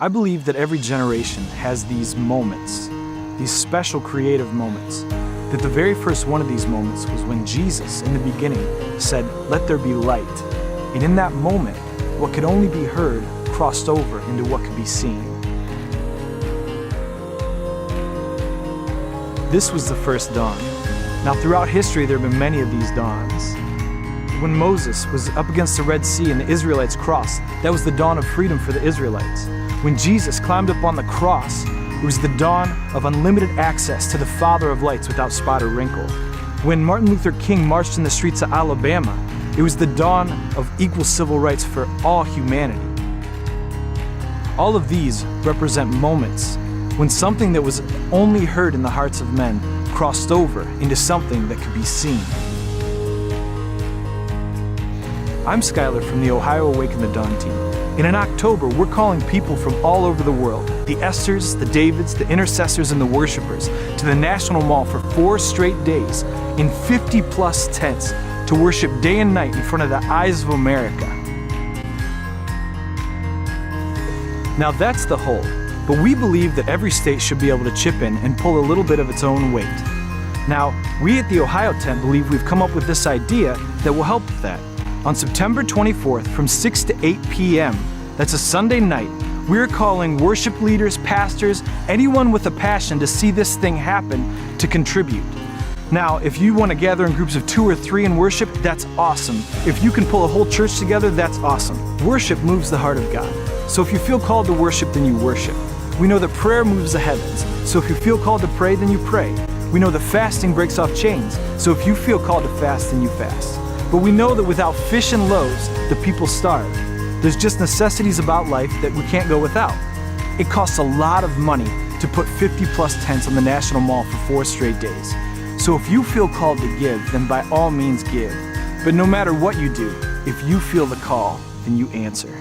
I believe that every generation has these moments, these special creative moments. That the very first one of these moments was when Jesus, in the beginning, said, "Let there be light." And in that moment, what could only be heard crossed over into what could be seen. This was the first dawn. Now, throughout history, there have been many of these dawns. When Moses was up against the Red Sea and the Israelites crossed, that was the dawn of freedom for the Israelites. When Jesus climbed up on the cross, it was the dawn of unlimited access to the Father of lights without spot or wrinkle. When Martin Luther King marched in the streets of Alabama, it was the dawn of equal civil rights for all humanity. All of these represent moments when something that was only heard in the hearts of men crossed over into something that could be seen. I'm Skylar from the Ohio Awaken the Dawn team, and in October we're calling people from all over the world, the Esthers, the Davids, the intercessors, and the worshipers, to the National Mall for 4 straight days in 50+ tents to worship day and night in front of the eyes of America. Now that's the whole, but we believe that every state should be able to chip in and pull a little bit of its own weight. Now, we at the Ohio tent believe we've come up with this idea that will help with that. On September 24th from 6 to 8 p.m., that's a Sunday night, we're calling worship leaders, pastors, anyone with a passion to see this thing happen to contribute. Now, if you want to gather in groups of 2 or 3 and worship, that's awesome. If you can pull a whole church together, that's awesome. Worship moves the heart of God. So if you feel called to worship, then you worship. We know that prayer moves the heavens. So if you feel called to pray, then you pray. We know that fasting breaks off chains. So if you feel called to fast, then you fast. But we know that without fish and loaves, the people starve. There's just necessities about life that we can't go without. It costs a lot of money to put 50+ tents on the National Mall for 4 straight days. So if you feel called to give, then by all means give. But no matter what you do, if you feel the call, then you answer.